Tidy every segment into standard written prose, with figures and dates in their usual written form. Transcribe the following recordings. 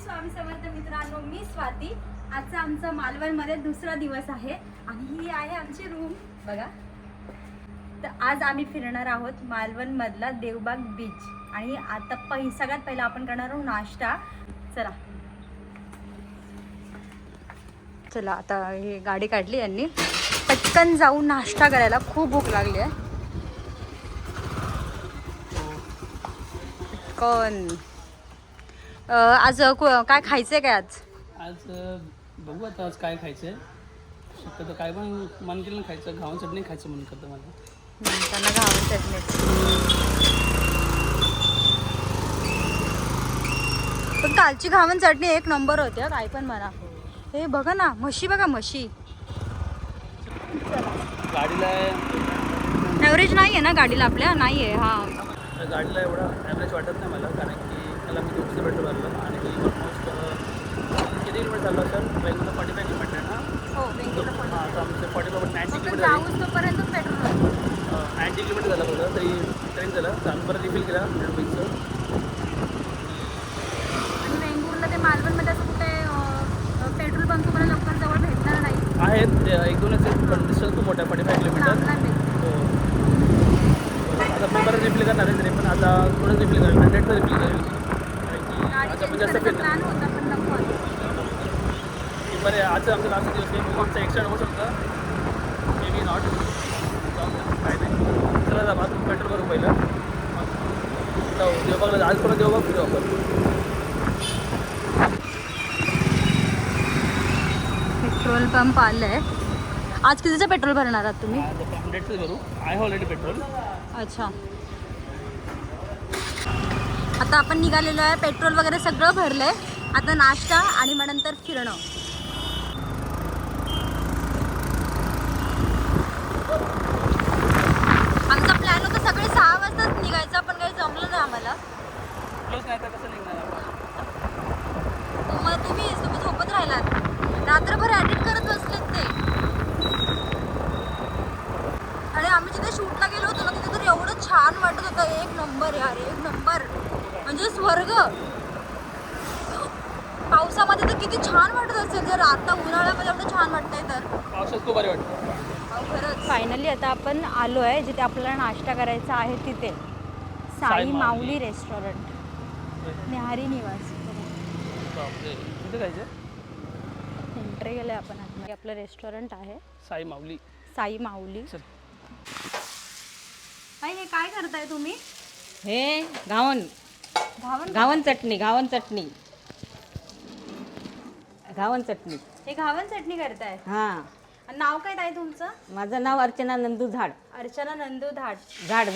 स्वामी समर्थ मित्रांनो, मी स्वाती. आजचा आमचा मालवणमध्ये दुसरा दिवस आहे आणि ही आहे आमची रूम बघा. तर आज आम्ही फिरणार आहोत मालवण मधला देवबाग बीच आणि आता सगळ्यात पहिला आपण करणार आहोत नाश्ता. चला आता ही गाडी काढली यांनी, पटकन जाऊन नाश्ता करायला. खूप भूक लागली आहे. पटकन आज काय खायचंय काय आज बघू आता आज काय खायचंय. शक्यतो काय पण मन केलं खायचं. घावन चटणी खायचं म्हणून करतं मला. त्यांना घावन चटणी. पण कालची घावन चटणी एक नंबर होती. काय पण म्हणा. हे बघा ना, म्हशी बघा, म्हशी. गाडीला ॲव्हरेज नाही आहे ना गाडीला आपल्या? नाही आहे. हां, गाडीला एवढा ॲव्हरेज वाटत नाही मला, कारण की त्याला मी 200 पेट्रोल भरलं आणि ऑलमोस्ट किती किलोमीटर चाललं असेल. बेंगलोरला 45 किलोमीटर आहे ना. हो, बेंगलोरला हां, तर आमचं 90 किलोमीटर जाऊच तोपर्यंत पेट्रोल 90 किलोमीटर झालं बघा. तरी ट्रेन झालं तर आम्ही परत रिफिल केला 100 रुपीजचं. आणि बेंगलोरला ते मालवणमध्ये असं कुठे पेट्रोल पंप तुम्हाला लवकर जवळ भेटणार नाही. आहेत 1-2च आहेत, पण डिस्टन्स खूप मोठा आहे. 45 किलोमीटर. हो, आता मी परत रिफिल करणार आहे. तरी पण आता थोडं रिफिल करेल, 100चं रिफिल करेल. आता पण जास्त प्लॅन होता पण नको. बरं, आजचं आमचा लास्ट दिवस आहे. मग आमचा एक्स्ट्रा होऊ शकतं, मे बी नॉट. काय नाही, चला जा बाजू पेट्रोल करू पहिलं. मग जाऊ देवबागला. आज परत देवबाग फिरू आपण. पेट्रोल पंप आलंय. आज कितीचं पेट्रोल भरणार आहात तुम्ही? 100चं भरू. I have already petrol. अच्छा, आता आपण निघालेलो आहे. पेट्रोल वगैरे सगळं भरलंय. आता नाश्ता आणि मग नंतर फिरणं. आमचा प्लॅन होता सकाळी 6 वाजताच निघायचा, पण काही जमलं नाही आम्हाला. प्लस नाही तर कसं निघणार आपण? मग तुम्ही झोपत राहिलात. रात्रभर एडिट करत बसलेत ते. आणि आम्ही जिथे शूटला गेलो होतो ना, तिथे तर एवढं छान वाटत होतं. एक नंबर यार, एक नंबर. म्हणजे स्वर्ग. पावसामध्ये तर किती छान वाटत असेल. जर आता उन्हाळ्यामध्ये एवढं छान वाटतंय तर पावसात खूप बरे वाटतं. खरंच. फायनली आता आपण आलो आहे जिथे आपल्याला नाश्ता करायचा आहे, तिथे साई माऊली रेस्टॉरंट, न्याहारी निवास. कुठे जायचं? एंट्री गेले आपण. आतमध्ये आपलं रेस्टॉरंट आहे साई माऊली. साई माऊली. हे काय करताय तुम्ही? हे घावन घावन चटणी. घावन चटणी. हे घावन चटणी करताय? हां. नाव काय ताई तुमचं? माझं नाव अर्चना नंदू झाड. अर्चना नंदू झाड. झाड.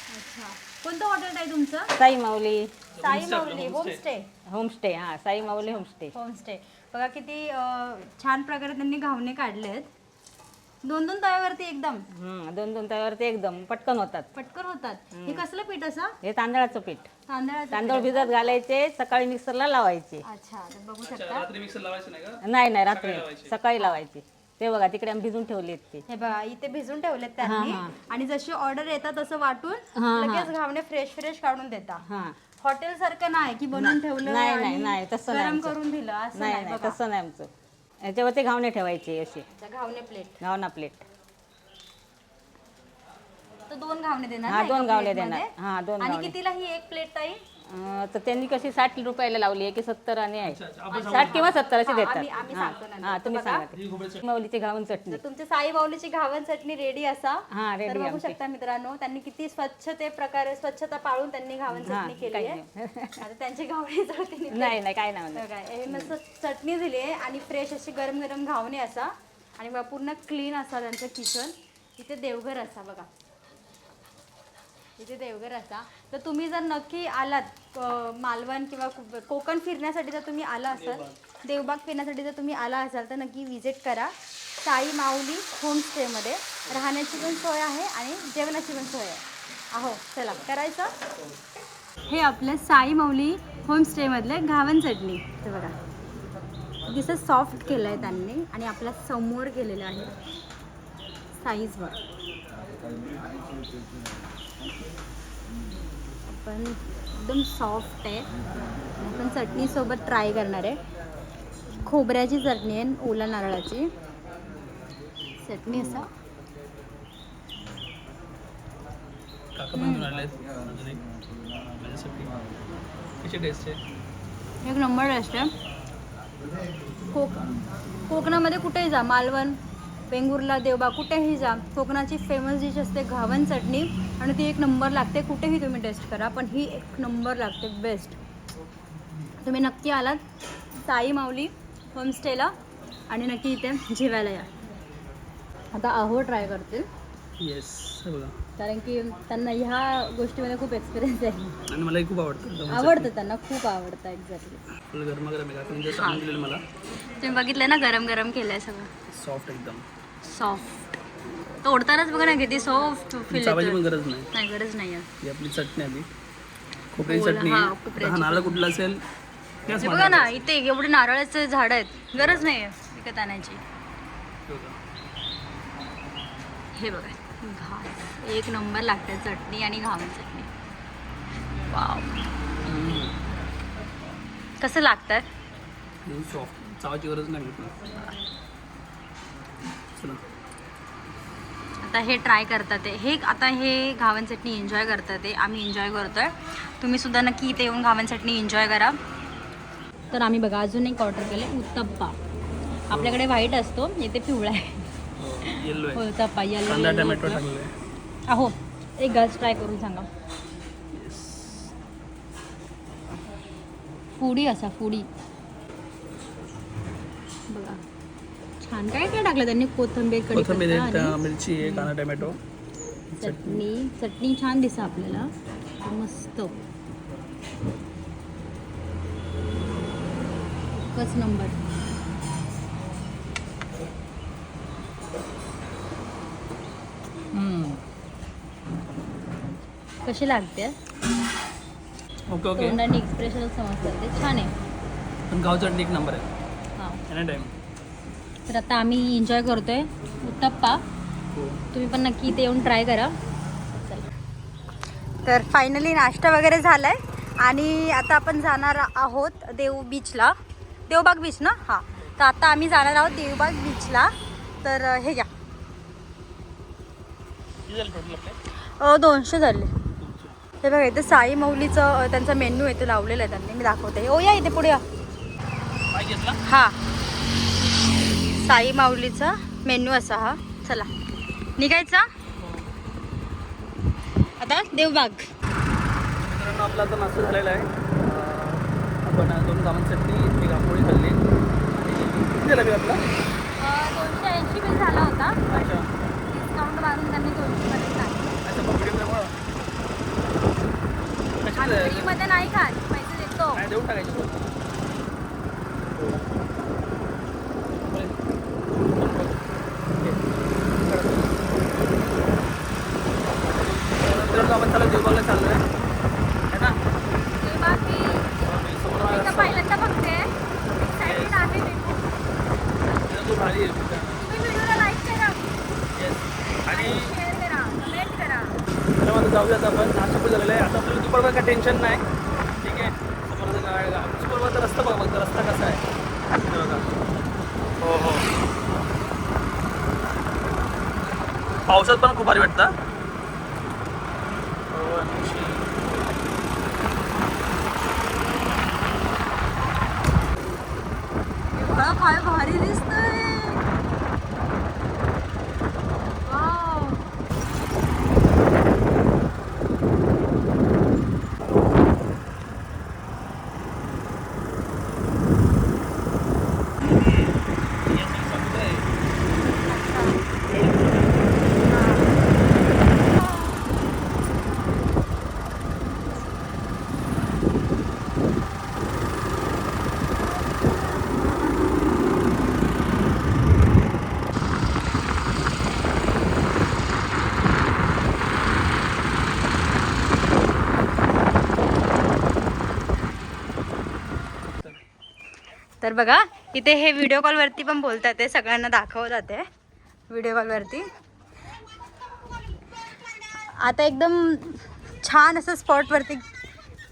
अच्छा, कोणतं हॉटेल आहे तुमचं? साई माऊली साई माऊली होमस्टे. हां, साई माऊली होमस्टे. बघा किती छान प्रकारे त्यांनी घावणे काढले आहेत. 2-2 तव्यावरती एकदम. 2-2 तव्यावरती एकदम पटकन होतात. पटकन होतात. हे कसलं पीठ असं? हे तांदळाचं पीठ. तांदूळ भिजत घालायचे, सकाळी मिक्सरला लावायचे. अच्छा, तर बघू शकता. रात्री मिक्सर लावायचं नाही का? नाही, रात्री सकाळी लावायचे. ते बघा तिकडे आम्ही भिजून ठेवलेत ते. हे बघा इथे भिजून ठेवलेत त्यांनी. आणि जशी ऑर्डर येतात तसं वाटून लगेच घावणे फ्रेश काढून देतात. हॉटेल सारखं नाही की बनवून ठेवलं नाही, तसं नाही. गरम करून दिलं असं नाही, तसं नाही आमचं. याच्यावरती घावणे ठेवायचे असे. घावना प्लेट. तर 2 घावणे देणार. हा, 2 घावणे देणार. हा, 2 आणि घावणे. कितीला ही एक प्लेट ताई? तर त्यांनी कशी 60 रुपयाला लावली आहे की 70 आणि आहे. 60 किंवा 70 असे देतात. आम्ही सांगतो नंतर. हा, तुम्ही सांगा. माऊलीची घावन चटणी. तर तुमची साई माऊलीची घावन चटणी रेडी असा. हा, रेडी. तर बघू शकता मित्रांनो, त्यांनी किती स्वच्छता पाळून त्यांनी घावन चटणी केली आहे. आता त्यांची घावणी जळते नाही काय नाही. हे मस्त चटणी दिली आहे आणि फ्रेश अशी गरम गरम घावणे असा. आणि पूर्ण क्लीन असा त्यांचं किचन. इथे देवघर असा बघा. इथे देवघर असा. तर तुम्ही जर नक्की आलात मालवण किंवा कोकण फिरण्यासाठी जर तुम्ही आला असाल, देवबाग फिरण्यासाठी जर तुम्ही आला असाल तर नक्की विजिट करा साई माऊली होमस्टेमध्ये. राहण्याची पण सोय आहे आणि जेवणाची पण सोय आहे. अहो चला करायचं. हे आपल्या साई माऊली होमस्टेमधले घावन चटणी. ते बघा दिसं सॉफ्ट केलं आहे त्यांनी आणि आपल्या समोर केलेलं आहे. साईजवर आपण एकदम सॉफ्ट आहे. आपण चटणीसोबत ट्राय करणार आहे. खोबऱ्याची चटणी आहे, ओला नारळाची चटणी. असा काका पण घेऊन आले अजून एक माझ्यासाठी. कशी टेस्ट आहे? एक नंबर टेस्ट आहे. कोकणामध्ये कुठेही जा, मालवण, वेंगुर्ला, देवबाग, कुठेही जा, कोकणाची फेमस डिश असते घावन चटणी आणि ती एक नंबर लागते. कुठेही तुम्ही टेस्ट करा, पण ही एक नंबर लागते, बेस्ट. तुम्ही नक्की आलात साई माऊली होमस्टेला आणि नक्की इथे जेवायला या. आता अहो ट्राय करतील, येस बघा, कारण की त्यांना ह्या गोष्टीमध्ये खूप एक्सपिरियन्स आहे. आणि मलाही खूप आवडतं. आवडतं त्यांना, खूप आवडतं. एक्झॅक्टली. फुल गरमागरम आहे. काकांनी जसं आणून दिलेलं मला तुम्ही बघितलं ना, गरम गरम केलं आहे सगळं. सॉफ्ट एकदम सॉफ्ट. तोडतानाच बघा ना किती सॉफ्ट फील चावायची येतं. पण गरज नाही. नाही, गरज नाही आहे. ही आपली चटणी आली, खोबऱ्याची ओला, चटणी हा, आहे. खोबऱ्याची. हा नारळ कुठला असेल त्याच हे बघा ना, इथे एवढे नारळाचे झाड आहेत, गरज नाही आहे विकत आणायची. हे बघा, घास एक नंबर लागते चटणी आणि घावन चटणी. वाव, कसं लागतं? सॉफ्ट, चावायची गरज नाही. चला आता हे ट्राय करतात आहे. हे घावन चटणी एन्जॉय करतात आहे, आम्ही एन्जॉय करतोय. तुम्ही सुद्धा नक्की इथे येऊन घावन चटणी एन्जॉय करा. तर आम्ही बघा अजून एक ऑर्डर केलं, उत्तप्पा. आपल्याकडे व्हाईट असतो, इथे पिवळा आहे. येल्लो आहे. उत्तप्पा कांदा येल्लो टमॅटो टाकलेलं आहे. अहो, एक घास ट्राय करून सांगा. फुडी असा, फुडी बघा, छान. काय काय टाकलं त्यांनी? कोथिंबीर, कोथिंबीर आहे, कढीपत्ता आणि मिरची आहे, कांदा टमॅटो. चटणी छान दिसा आपल्याला, मस्त, एकच नंबर. कशी लागते? Okay okay. तोंडाने एक्सप्रेशनच समजतं, ते छान आहे. पण गाव चटणी एक नंबर आहे. हां, एनी टाईम. तर आता आम्ही एन्जॉय करतोय उत्तप्पा. हो. तुम्ही पण नक्की इथे येऊन ट्राय करा. तर फायनली नाश्ता वगैरे झालाय आणि आता आपण जाणार आहोत देवबाग बीच ना. हां, तर आता आम्ही जाणार आहोत देवबाग बीचला. तर हे घ्या, 200 झाले. हे बघा, इथे साई माऊलीचं त्यांचा मेन्यू इथे लावलेला आहे त्यांनी, मी दाखवते. ओ या इथे पुढे या. हां, साई माऊलीचा मेन्यू असा हा. चला निघायचा आता देवबाग. मित्रांनो, आपला आता नाश्ता झालेला आहे. आपण 2 घावन चटणी, 1 आंबोळी खाल्ली. किती झाला बिल आपला? 280 बिल झाला होता, अच्छा डिस्काउंट मारून त्यांनी 200 मध्ये टाकलं. अच्छा, मग मिडियमला कशी आम्ही फ्रीमध्ये नाही खात, पैसे देतो. काय देऊन टाकायचे. आपण त्याला देवबागला चाललो आहे ना. देवबाग मी तर पहिल्यांदा बघते, एक्साइटेड आहे मी खूप. खूप भारी आहे. तुम्ही व्हिडिओला लाईक करा, आणि शेअर करा, कमेंट करा. त्यामध्ये जाऊयात आपण. नाश्ता पण झालेला आहे. आता आपल्याला दुपारभर काय टेन्शन नाही. ठीक आहे, दुपारभरचा रस्ता बघा, बघा रस्ता कसा आहे हे बघा. हो हो, पावसात पण खूप भारी वाटतं. एवढा काय भारी दिसतंय. वाव, तर बघा इथे हे व्हिडिओ कॉलवरती पण बोलतात, ते सगळ्यांना दाखवतात ते व्हिडिओ कॉलवरती. आता एकदम छान असं स्पॉटवरती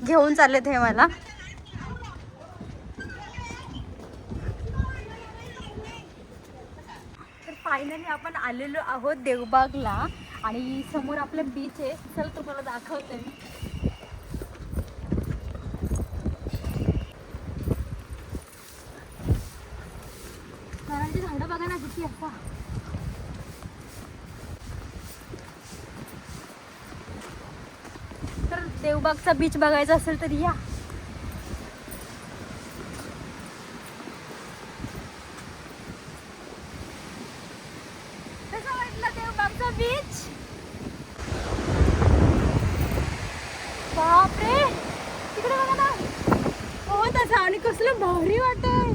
घेऊन चाललेत हे मला. तर फायनली आपण आलेलो आहोत देवबागला आणि समोर आपलं बीच आहे. चल तुम्हाला दाखवते मी. नारळाची झाडं बघा ना किती असता. तर देवबागचा बीच बघायचा असेल तर या. कसं वाटलं देवबागचा बीच? बापरे, तिकडे बघा ना. हो तसा आणि कसलं भारी वाटतंय.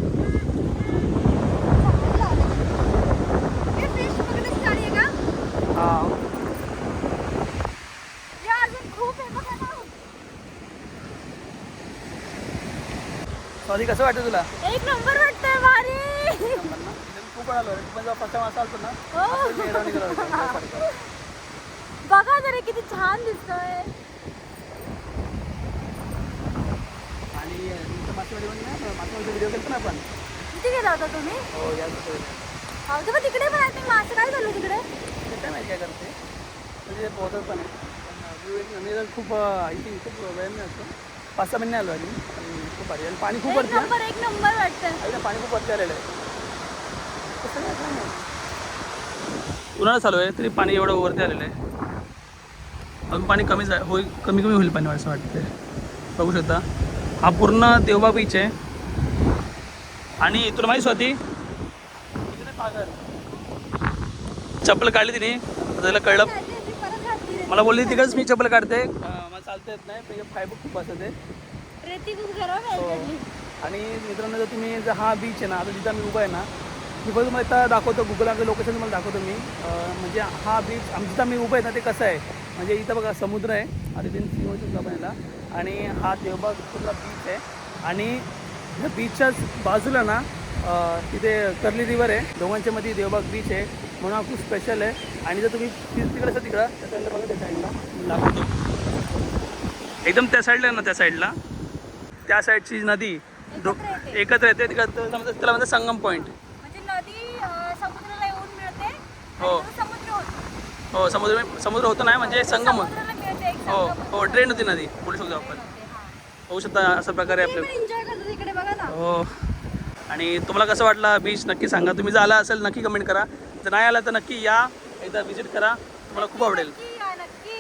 हे फिश बघण्याची गाडी आहे का? या अजून खूप आहे बघा ना. स्वाती कसं वाटतं तुला? एक नंबर वाटतंय, भारी. खूप वेळा आलो पण जेव्हा फक्त मासा आलतो ना हो. असं मी येडा निघालो होतो, त्यासारखं. बघा तरी किती छान दिसतोय. आणि तुमच्या मासेवाडी पण ना मासेवाडीचा व्हिडिओ केला ना आपण. किती गेला होता तुम्ही? हो याच हो तेव्हा तिकडे पण आहे. मासे काय झालं तिकडे? ते काय माहिती काय करते म्हणजे पोहतच पण आहे. पण मी तर खूप आय थिंक खूप वेळ नाही असतो 5-6 महिने आलो आणि खूप भारी आणि पाणी खूप वरती आहे. एक नंबर वाटतं. ना पाणी खूप वरती आलेलं आहे. कसं काय काय नाही. उन्हाळा चालू आहे तरी पाणी एवढं वरती आलेलं आहे. अजून पाणी कमी कमी होईल पाणी असं वाटतं. बघू शकता हा पूर्ण देवबाग बीच आहे. आणि तुला माहीत होती चप्पल काढली तिने त्याला कळलं. मला बोलली तिकडंच मी चप्पल काढते मला चालता येत नाही पण फायबर खूप असतं ते. रेती खूप गरम आहे हो. इकडली. आणि मित्रांनो जर तुम्ही जर हा बीच आहे ना आता जिथं मी उभा आहे ना मी बघ तुम्हाला आता दाखवतो गुगल लोकेशन तुम्हाला दाखवतो मी. म्हणजे हा बीच जिथं मी उभं आहे ना ते कसं आहे म्हणजे इथं बघा समुद्र आहे आता तिथे सिंहोची बनला आणि हा देवबाग कुठला बीच आहे. आणि ह्या बीचच्याच बाजूला ना तिथे कर्ली रिवर आहे. दोघांच्या मध्ये देवबाग बीच आहे म्हणून हा खूप स्पेशल आहे. आणि जर तुम्ही तिकडे असं तिकडं त्या साईडला बघा त्या साईडला दाखवतो एकदम त्या साईडला आहे ना त्या साईडची नदी एकत्र येते तिकडं त्याला म्हणतात संगम पॉईंट. म्हणजे नदी समुद्राला येऊन मिळते आणि हो. तिथं समुद्र होतो. हो समुद्र होतो नाही म्हणजे संगम होतो. समुद्राला मिळते एक हो संगम. हो ट्रेन होती नदी बोलू शकतो आपण. होऊ शकता अशा प्रकारे आपलं. एन्जॉय करतो तिकडे बघा ना. हो. आणि तुम्हाला कसं वाटला बीच नक्की सांगा. तुम्ही जर आला असेल नक्की कमेंट करा. जर नाही आला तर नक्की या एकदा व्हिजिट करा तुम्हाला खूप आवडेल. नक्की या, नक्की.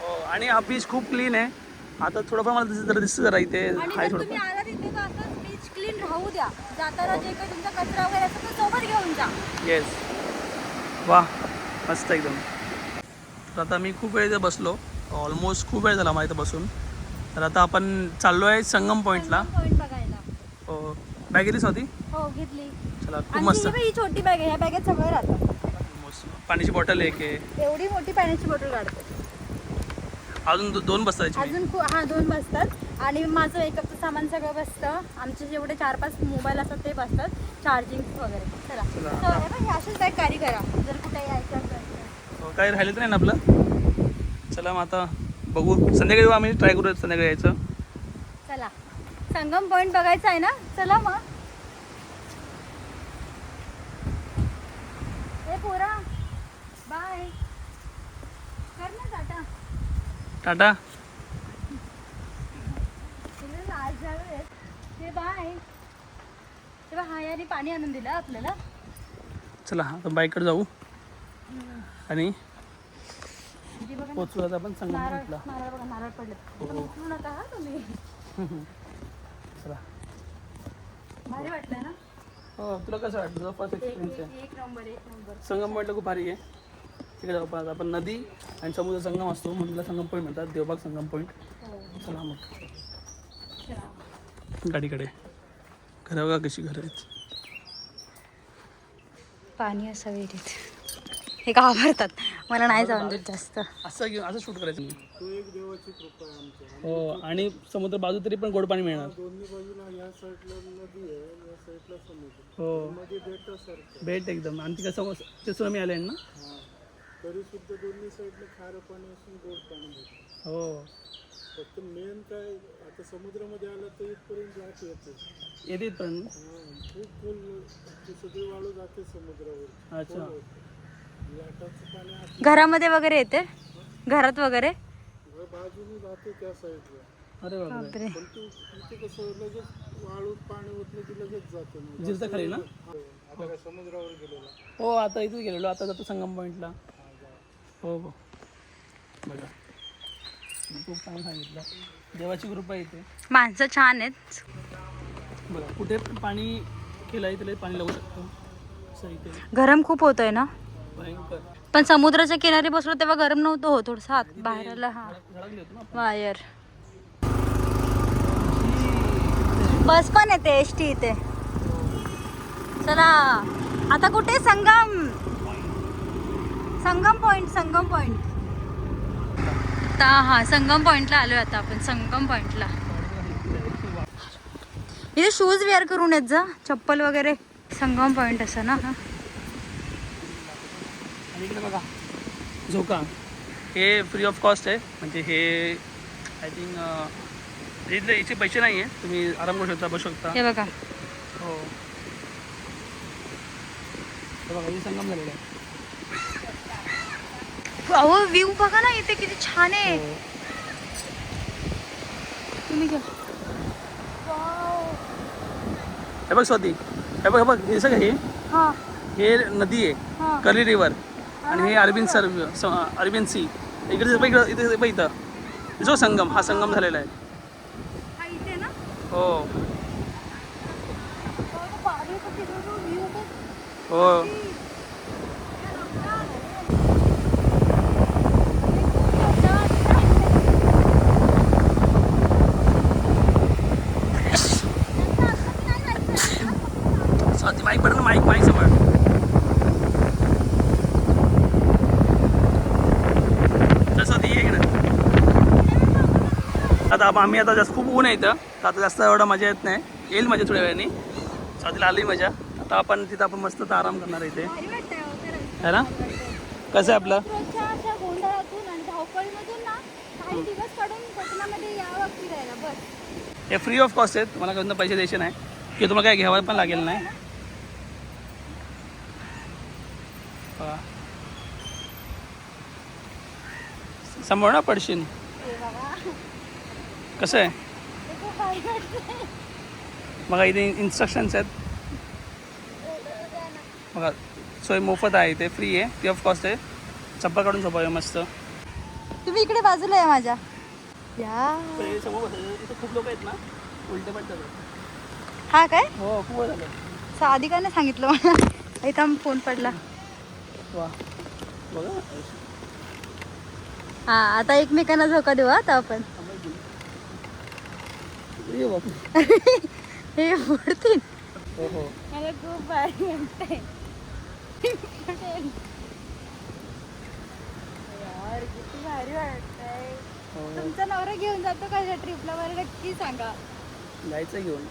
हो. आणि हा बीच खूप क्लीन आहे. आता थोडंफार मला दिसतं जरा इथे आणि आहे जर तुम्ही थोडंफार. आला तिथे तर असं बीच क्लीन राहू द्या. जाताना जे काही तुमचा कचरा वगैरे असतो तो सोबत घेऊन जा. येस वा मस्त एकदम. तर आता मी खूप वेळ इथे बसलो ऑलमोस्ट खूप वेळ झाला मला इथं बसून. तर आता आपण चाललो आहे संगम पॉईंटला. पॉईंट बघायला. हो बॅग घेतलीच होती. हो घेतली. चला खूप आणि मस्त. ही छोटी बॅग आहे. ह्या बॅगेत सगळं राहतं. मस्त. पाण्याची बॉटल एक आहे. एवढी मोठी पाण्याची बॉटल काढते. अजून 2 बसतात याची. अजून हा 2 बसतात आणि माझं मेकअपचं सामान सगळं बसतं. आमचे जेवढे 4-5 मोबाईल असतात ते बसतात चार्जिंग वगैरे. चला तर हे बघ, अशीच बॅग कॅरी करा जर कुठे यायचं असेल तर. काही राहिलं तर नाही ना आपलं. चला मग आता बघू संध्याकाळी येऊ आम्ही ट्राय करू संध्याकाळी यायचं. चला संगम पॉईंट बघायचा आहे ना. चला मग हे पोरा बाय कर ना टाटा. टाटा. ते बाय. तेव्हा हा याने पाणी आणून दिलं आपल्याला. चला आता बाईकडे जाऊ आणि किती बघा ना. पोचू आता आपण संगम नारळ पॉईंटला. नारळ बघा नारळ पडले. उचलू नका हा तुम्ही. चला. भारी वाटलंय ना. हो तुला कसं वाटलं तुझा फर्स्ट एक्सपिरियन्स आहे. एक नंबर एक नंबर. संगम पॉईंटला खूप भारी आहे. तिकडे जाऊ आपण. आपण नदी आणि समुद्र संगम असतो म्हणून तिला संगम पॉईंट म्हणतात. देवबाग संगम पॉईंट. चला मग गाडीकडे. घरं बघा कशी घरं आहेत. पाणी असं विहिरीत. हे घाबरतात मला नाही जाऊन देत जास्त. असं घेऊन असं शूट करायचं मी. हो आणि समुद्र बाजू तरी पण गोड पाणी मिळणार. हो बेट एकदम. आणि ती कसं ते सुनामी आले ना तरी सुद्धा दोन्ही साईडला खारं पाणी असून गोड पाणी. हो फक्त मेन काय आता समुद्रामध्ये आलं तर इथपर्यंत लाट येते. येते पण खूप खोल ती सगळी वाळू जाते समुद्रावर. अच्छा. लाटाचं पाणी घरामध्ये वगैरे येते, घरात वगैरे. बाजूने जाते त्या साईडला. अरे बापरे. बापरे. पण तू इथे कसं लगेच वाळूत पाणी ओतलं की लगेच जाते. जिरता खाली ना. आता काय समुद्रावर गेलेला. हो आता इथेच गेलेलो, आता जातो संगम पॉईंटला. हो हो बघा खूप चांगलं सांगितलं. देवाची कृपा इथे. माणसं छान आहेत. बघा कुठे पाणी केलं आहे त्याला पाणी लागू शकतो असं इथे. गरम खूप होतोय ना, भयंकर पण समुद्राच्या किनारी बसलो तेव्हा गरम नव्हतं हो, थोडंसं आत बाहेरला. हा झळकली होती ना. वायर. बस पण येते एस टी इथे. चला आता कुठे? संगम पॉइंट. संगम पॉइंट. आता हा संगम पॉइंटला आलोय आता आपण. संगम पॉइंटला इथे शूज वेअर करून येत जा, चप्पल वगैरे. संगम पॉइंट असं ना. हा आणि इकडे बघा झोका, हे फ्री ऑफ कॉस्ट आहे. म्हणजे हे आय थिंक इथले याचे पैसे नाही आहे, तुम्ही आराम करू शकता, बसू शकता. हे बघा. हो हे बघा हे संगम झालेलं आहे. अहो व्ह्यू बघा ना इथे किती छान आहे. हो. तुम्ही घ्या. हे बघ स्वाती, हे बघ हे सगळं हा हे नदी आहे, हा. Curly river. आणि हे अरबियन सी. इकडे इथे बघ इथं जो संगम, हा संगम झालेला आहे. हा इथे ना. हो हो स्वाती माईक पडलं, माईक समोर. स्वाती ये इकडे. आता आम्ही आता जास्त खूप ऊन आहे इथं, तर आता जास्त एवढा मजा येत नाही. येईल मजा थोड्या वेळाने. स्वातीला आली मजा. आता आपण तिथं आपण मस्त तर आराम करणार इथे, है ना. कसं आहे आपलं रोजच्या अशा गोंधळातून आणि धावपळीमधून ना काही दिवस काढून कोकणामध्ये यावं फिरायला बस. हे फ्री ऑफ कॉस्ट आहेत, तुम्हाला कधीच पैसे द्यायचे नाही की तुम्हाला काय घ्यावं पण लागेल नाही. बघा. समोर ना पडशील. कसं आहे बघा, इथे इन्स्ट्रक्शन्स आहेत बघा. सोय मोफत आहे इथे, फ्री आहे, फ्री ऑफ कॉस्ट आहे. चप्पल काढून झोपावे मस्त. तुम्ही इकडे बाजूला आहे माझ्या. या तर हे समोर इथे खूप लोक आहेत ना, उलटे पण चालत. हा काय हो खूप झालं. आधी का नाही सांगितलं मला. इथं फोन पडला. वा बघा. हा आता एकमेकांना झोका देऊ आता आपण. ये बापरे. हे फोडतील. हो हो मला खूप भारी वाटतंय. यार किती भारी वाटतंय. हो. तुमचा नवरा घेऊन जातो का या ट्रिपला? मला नक्की सांगा. जायचं घेऊन.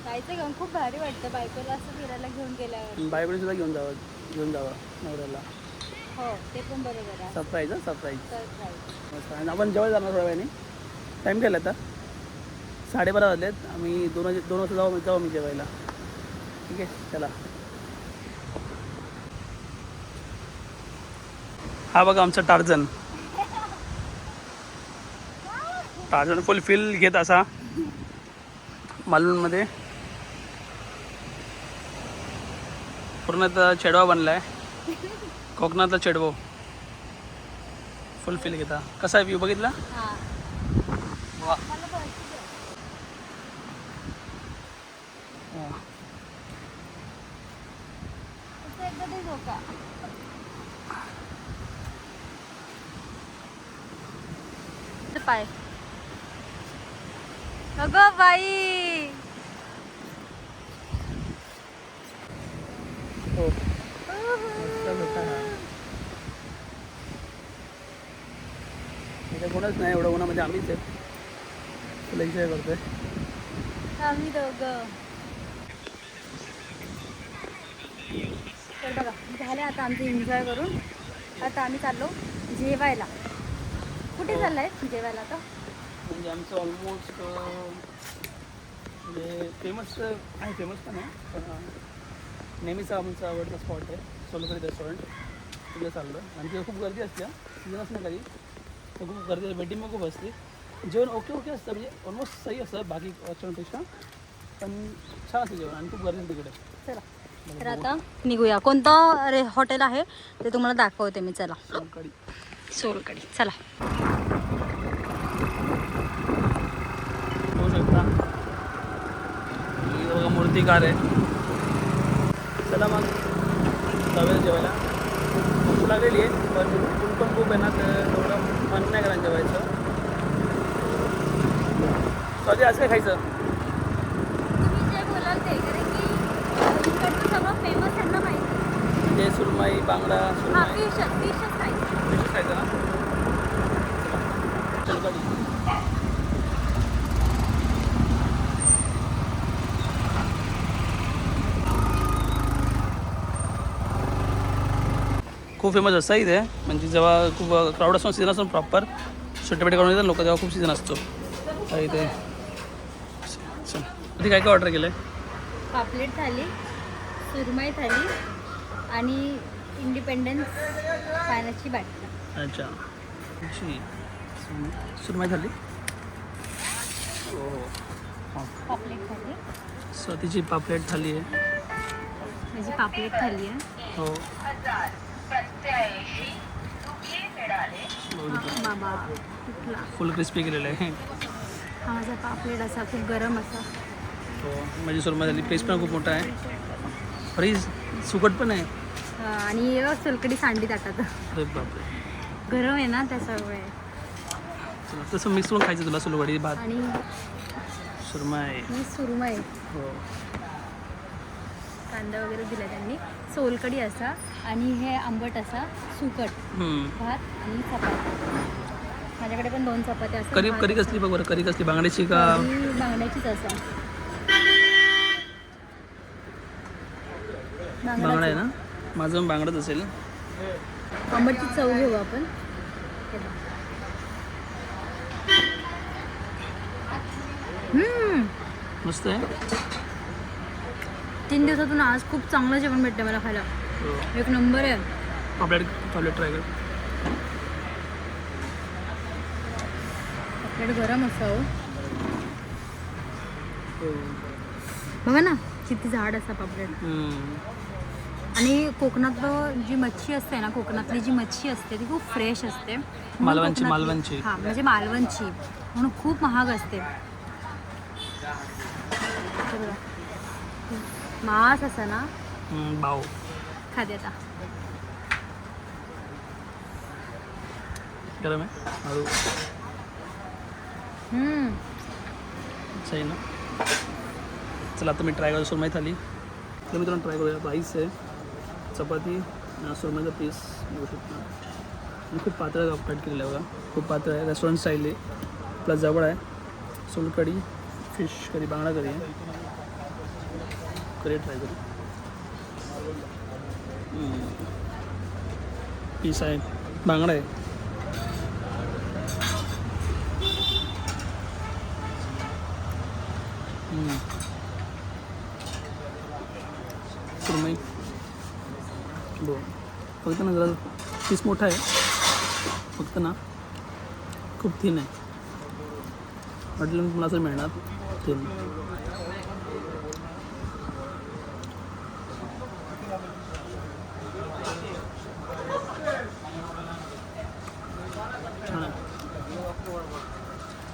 जायचं घेऊन. खूप भारी वाटतं बायकोला असं फिरायला घेऊन गेल्यावर. बायकडे सुद्धा घेऊन जावं नवऱ्याला. हो ते पण बरोबर आहे. Surprise surprise. सरप्राईज. मस्त. आणि आपण जेवायला जाणार थोड्या वेळाने. टाईम केला आता 12:30 वाजलेत. आम्ही 2 वाजता जाऊ मी जेवायला. ठीक आहे चला. हा बघा आमचा टार्झन. टार्झन फुल फील घेत असा मालवणमध्ये. पूर्ण चेडवा बनलाय, कोकणातला चेडवो. फुल फील घेता. कसा आहे व्ह्यू बघितला? हा वा. मला बघायचं. इथं एकदा ते झोका. पाय अगं बाई. हो मस्त झोका हा. इथे कोणच नाही एवढं उन्हामध्ये, आम्हीच आहे. फुल एन्जॉय करतोय. आम्ही दोघं. तर बघा झालं आता आमचं एन्जॉय करून. आता आम्ही चाललो जेवायला. कुठे चाललाय जेवायला आता? म्हणजे आमचं ऑलमोस्ट म्हणजे फेमस आहे, फेमस पण आहे, पण नेहमीचा आमचा आवडता स्पॉट आहे सोलकढी रेस्टॉरंट. तिकडे चाललं आणि तिथे खूप गर्दी असते, सीजनच नाही कधी तर खूप गर्दी असते, वेटिंग पण खूप असते. जेवण ओके असतं, म्हणजे ऑलमोस्ट सही असतं बाकी रेस्टॉरंटपेक्षा, पण छान असतं जेवण आणि खूप गर्दी असते तिकडे. चला तर आता निघूया. कोणतं हॉटेल आहे ते तुम्हाला दाखवते मी. चला सोलकढी. सोलकढी चला. होऊ शकता बघा मूर्तिकार आहे. चला मग जाऊया जेवायला. भूक लागलेली आहे पण ऊन पण खूप आहे ना, तर एवढं मन नाही करा जेवायचं. स्वाती आज काय खायचं? तुम्ही जे बोलाल ते, कारण की इकडचं सगळं फेमस त्यांना माहिती. म्हणजे सुरमई, बांगडा, हां सुरमई फिशच खायचं. फिशच खायचं ना. सोलकढी. खूप फेमस असतं इथे, म्हणजे जेव्हा खूप क्राऊड असतो, सीझन असतो प्रॉपर, सुट्टे करून येतात लोक, तेव्हा खूप सीझन असतो इथे. इथे काय काय ऑर्डर केलं आहे? पापलेट थाली, सुरमई थाली आणि इंडिपेंडन्स पाण्याची बाटली. अच्छा, सुरमई झाली. हो, पापलेट थाली, स्वतीची पापलेट थाली आहे. माझी पापलेट थाली आहे. हो बाबा कुठला फुल क्रिस्पी केलेलं आहे. हा माझा पापलेट असा खूप गरम असा. हो, माझी सुरमई झाली. प्लेस पण खूप मोठा आहे, फ्रीज सुकट पण आहे. आणि सोलकडी सांडी ताटात. अरे बापरे, गरम आहे ना त्याच्यामुळे. चला तसं मिक्स करून खायचं तुला, सोलकढी भात आणि सुरमई. ही सुरमई, हो कांदा वगैरे दिला त्यांनी. सोलकडी असा आणि हे आंबट असा सुकट भात आणि चपाती. माझ्याकडे पण 2 चपात्या असतात. करी करी कसली बघ बरं, करी कसली, बांगड्याची का? बांगड्याचीच असा. बांगडा आहे ना, माझं पण बांगडाच असेल. आंबटची चव घेऊ आपण. मस्त आहे. 3 दिवसातून आज खूप चांगलं जेवण भेटतं मला खायला. हो, एक नंबर आहे. पापलेट ट्राय कर. पापलेट गरम असावं. बघा ना किती झाड असा पापलेट. आणि कोकणात जी मच्छी असते ना, कोकणातली जी मच्छी असते ती खूप फ्रेश असते. म्हणून मालवणची कोकणातली- मालवणची हां म्हणजे मालवणची म्हणून खूप महाग असते. हे बघा. मांस असा ना भाव खाते आता. गरम आहे हळू. सही ना. चला आता मी ट्राय करतो सुरमई थाली. तर मी ट्राय करूया. राईस आहे, चपाती, सुरमईचा पीस बघू शकता. आणि खूप पातळ कट केलेलं आहे बघा, खूप पातळ आहे, रेस्टॉरंट स्टाईल आहे. प्लस जवळ आहे सोलकढी, फिश करी, बांगडा करी आहे. करी ट्राय करू. पीस आहे, बांगडा आहे. सुरमई बघ, फक्त ना जरा पीस मोठा आहे, फक्त ना खूप थिन आहे. वाटलं मला असं मिळणार थिन. छान आहे.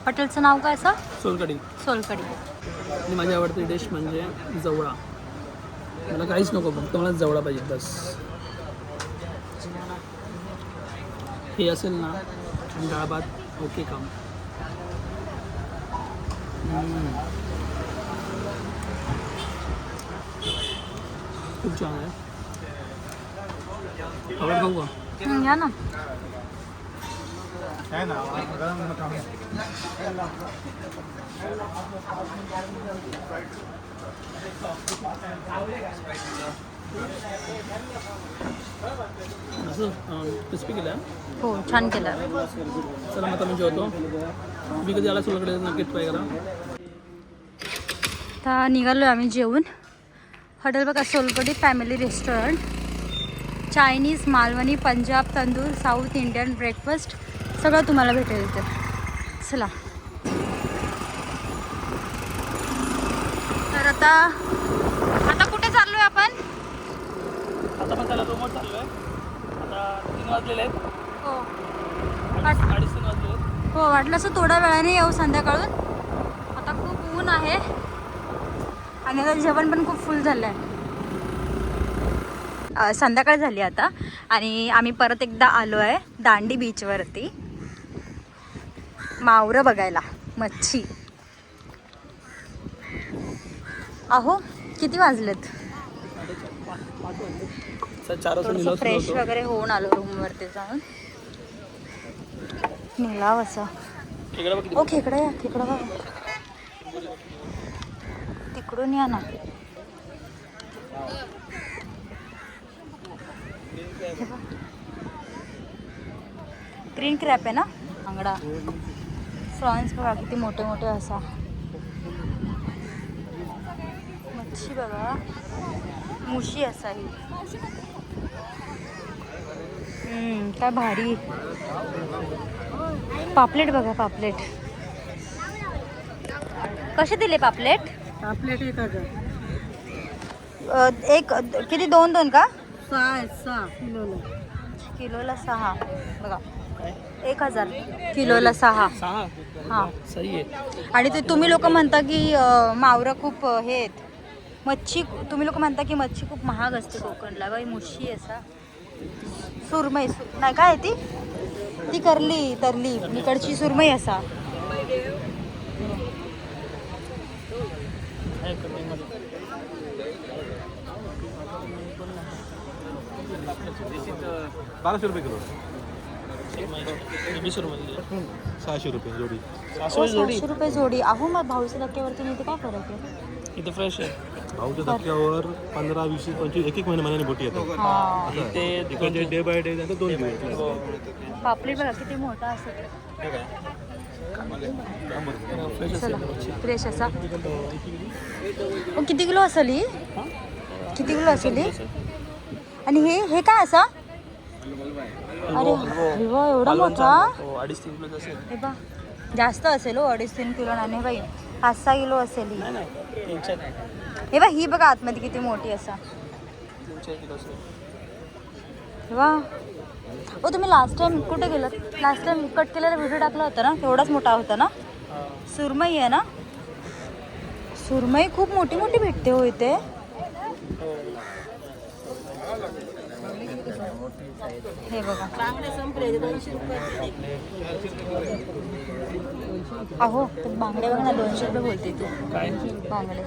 हॉटेलचं नाव काय असं? सोलकढी. सोलकढी. आणि माझी आवडती डिश म्हणजे जवळा. मला काहीच नको, फक्त मला जवळा पाहिजे बस. हे असेल ना आणि डाळ भात, ओके काम. खूप छान आहे. आवड खाऊ का? घ्या ना. असं क्रिस्पी केला हो छान केलं. चला मग आता मी जेवतो. मी कधी आला सोलाकडे नक्की ट्राय करा. आता निघालो आम्ही जेवून. हॉटेल बघा solkadhi family restaurant. Chinese, Malvani, Punjab, tandoor, south Indian breakfast सगळं तुम्हाला भेटेल इथे. चला तर आता कुठे चाललोय आपण? आता पण त्याला रूमवर चाललो आहे. आता 3 वाजलेले आहेत. हो 3:30 वाजले आहेत. हो वाटलं असं थोड्या वेळाने येऊ संध्याकाळून. आता खूप ऊन आहे आणि आता जेवण पण खूप फुल झालं आहे. संध्याकाळ झाली आता आणि आम्ही परत एकदा आलो आहे दांडी बीचवरती मावरं बघायला, मच्छी. अहो किती वाजलेत? 4 वाजता निघालो फ्रेश वगैरे होऊन आलो रूमवरती जाऊन. निघाव असं. इकडे बघ किती. ओ खेकडा या, खेकडा बघा. तिकडून या ना. ग्रीन क्रॅप आहे ना, बांगडा. फ्रॉन्स बघा किती मोठे मोठे असा. मच्छी बघा, मुशी असा ही. काय भारी. पापलेट बघा, पापलेट कसे दिले पापलेट? पापलेट 1,000. एक किती, 2 का? 6 किलोला 6 बघा. 1,000 किलोला 6. 6. हां. सही आहे. आणि ते तुम्ही लोक म्हणता की मावरं खूप हे आहेत. मच्छी तुम्ही लोक म्हणता की मच्छी खूप महाग असते कोकणला. बाई मुशी असा. सुरमई नाही काय ती ती तरली इकडची सुरमई असा. ₹1200 किलो. 600 रुपये जोडी. 600 रुपये जोडी. अहो मग भाऊच्या धक्क्यावरती नाही, काय फरक आहे? इथं फ्रेश आहे. भाऊच्या धक्क्यावर 15, 20, 25 एक महिन्याने बोटी येतात. हां. ते तिकडचे डे बाय डे जातात 2 दिवस. पापलेट बघा किती मोठा असेल. चला फ्रेश असा. किती किलो असेल ही? किती किलो असेल ही? आणि हे काय असा? अरे हलवा एवढा मोठा. 2.5-3 किलो असेल. हे बा जास्त असेल हो, 2.5-3 किलो नाही बाई, 5-6 किलो असेल ही. नाही 300 हे बा ही बघा आतमध्ये किती मोठी असा. 300 किलो असेल. हे वा. हो तुम्ही लास्ट टाइम कुठे गेलात? लास्ट टाइम कट केलेला व्हिडिओ टाकला होता ना, तेवढाच मोठा होता ना. सुरमई आहे ना. सुरमई खूप मोठी मोठी भेटते हो इथे. हे बघा अहो तर बांगडे बघा ना, 200 रुपये बोलते तू. काय बांगडे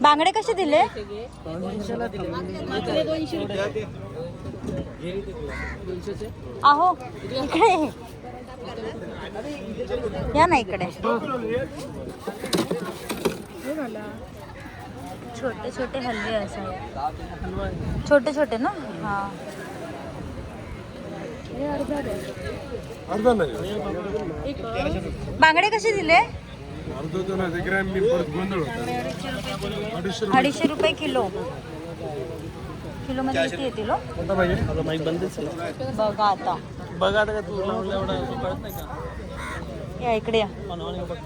बांगडे कसे दिले? अहो इकडे या ना, इकडे छोटे छोटे हलवे असं. छोटे छोटे ना. हां अर्धा नाही. बांगडे कसे दिले? अर्धा नाही ग्रॅम मी परत गोंधळ होता. 250 रुपये किलो. किलोमध्ये किती येतील हो? कोणता पाहिजे? आता माईक बंदच आहे. बघा आता. बघा आता का तू एवढं कळत नाही का? या इकडे या. बघ.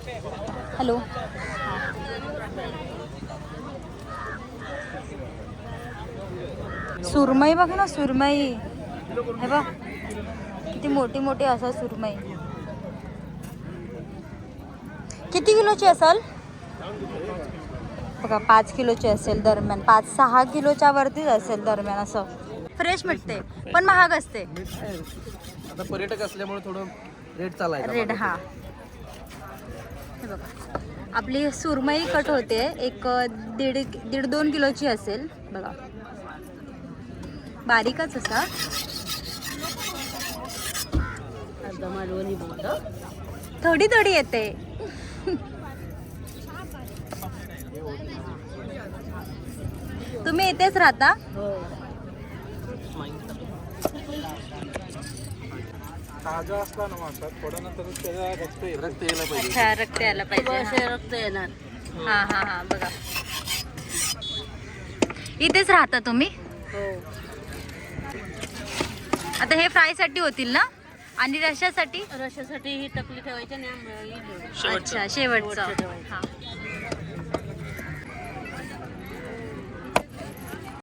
हॅलो. सुरमई बघ ना, सुरमई. हे बघ किती मोठी मोठी असा सुरमई. किती किलोची असेल बघा? 5 किलोची असेल दरम्यान, 5-6 किलोच्या वरतीच असेल दरम्यान. असं फ्रेश मिळते पण महाग असते. आता पर्यटक असल्यामुळे थोडं रेट चालायचा. रेट हा. हे बघा आपली सुरमई कट होते. एक 1.5-2 किलोची असेल बघा. बारीकच असा. थोडी थोडी येते. तुम्ही इथेच राहता? ताजा असला ना मासा थोड्या नंतर त्याला रक्त यायला पाहिजे. अच्छा, रक्त यायला पाहिजे. असे रक्त येणार. हा हा हा बघा. इथेच राहता तुम्ही? आता हे फ्राय साठी होतील ना? आणि रशासाठी? रशासाठी ही टकली ठेवायची आणि अच्छा, शेवटचं. हा.